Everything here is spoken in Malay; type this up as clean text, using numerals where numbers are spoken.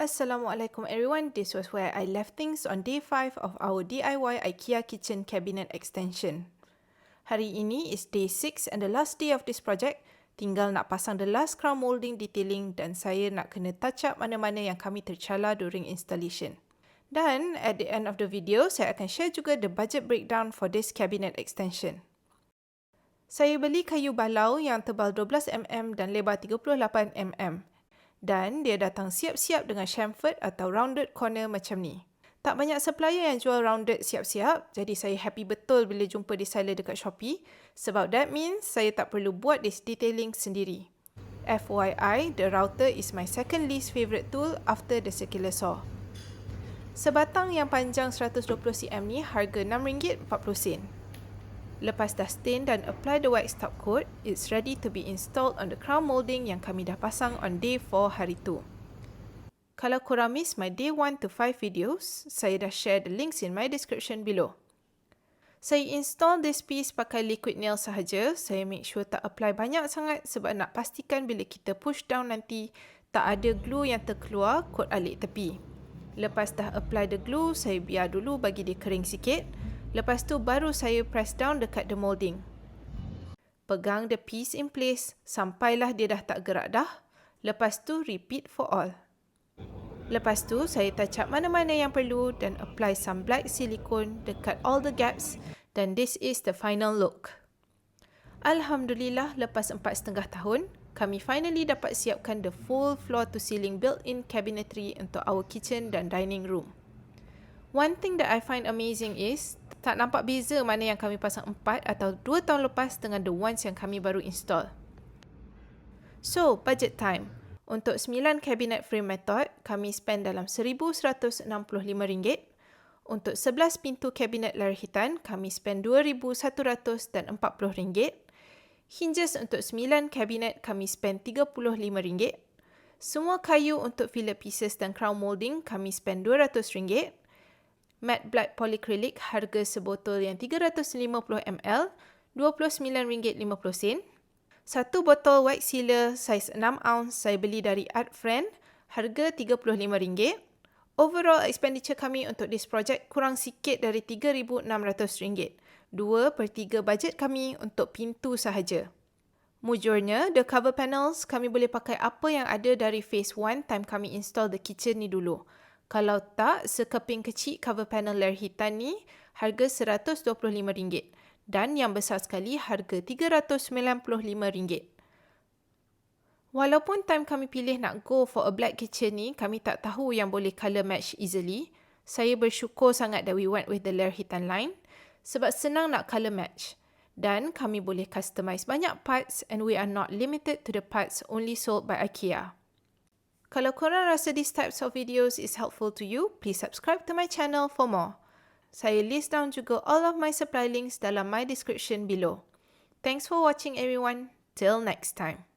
Assalamualaikum everyone, this was where I left things on day 5 of our DIY IKEA kitchen cabinet extension. Hari ini is day 6 and the last day of this project. Tinggal nak pasang the last crown molding detailing dan saya nak kena touch up mana-mana yang kami tercalar during installation. Dan at the end of the video, saya akan share juga the budget breakdown for this cabinet extension. Saya beli kayu balau yang tebal 12mm dan lebar 38mm. Dan dia datang siap-siap dengan chamfered atau rounded corner macam ni. Tak banyak supplier yang jual rounded siap-siap, jadi saya happy betul bila jumpa di seller dekat Shopee sebab that means saya tak perlu buat this detailing sendiri. FYI, the router is my second least favourite tool after the circular saw. Sebatang yang panjang 120cm ni harga RM6.40. Lepas dah stain dan apply the wax top coat, it's ready to be installed on the crown molding yang kami dah pasang on day 4 hari tu. Kalau korang miss my day 1 to 5 videos, saya dah share the links in my description below. Saya install this piece pakai liquid nail sahaja. Saya make sure tak apply banyak sangat sebab nak pastikan bila kita push down nanti tak ada glue yang terkeluar kot alik tepi. Lepas dah apply the glue, saya biar dulu bagi dia kering sikit. Lepas tu baru saya press down dekat the molding. Pegang the piece in place sampailah dia dah tak gerak dah. Lepas tu repeat for all. Lepas tu saya touch up mana-mana yang perlu dan apply some black silicone dekat all the gaps dan this is the final look. Alhamdulillah, lepas 4.5 tahun, kami finally dapat siapkan the full floor to ceiling built-in cabinetry untuk our kitchen dan dining room. One thing that I find amazing is, tak nampak beza mana yang kami pasang 4 atau 2 tahun lepas dengan the ones yang kami baru install. So, budget time. Untuk 9 cabinet frame method, kami spend dalam RM1,165. Untuk 11 pintu cabinet Lerhyttan, kami spend RM2,140. Hinges untuk 9 cabinet, kami spend RM35. Semua kayu untuk fillet pieces dan crown molding, kami spend RM200. Matte black polycrylic harga sebotol yang 350ml, RM29.50. Satu botol white sealer saiz 6 ounce saya beli dari Art Friend, harga RM35. Overall expenditure kami untuk this project kurang sikit dari RM3,600. 2/3 budget kami untuk pintu sahaja. Mujurnya, the cover panels kami boleh pakai apa yang ada dari phase 1 time kami install the kitchen ni dulu. Kalau tak, sekeping kecil cover panel Lerhyttan ni harga RM125 dan yang besar sekali harga RM395. Walaupun time kami pilih nak go for a black kitchen ni, kami tak tahu yang boleh colour match easily. Saya bersyukur sangat that we went with the Lerhyttan line sebab senang nak colour match. Dan kami boleh customise banyak parts and we are not limited to the parts only sold by IKEA. Kalau korang rasa these types of videos is helpful to you, please subscribe to my channel for more. Saya list down juga all of my supply links dalam my description below. Thanks for watching everyone. Till next time.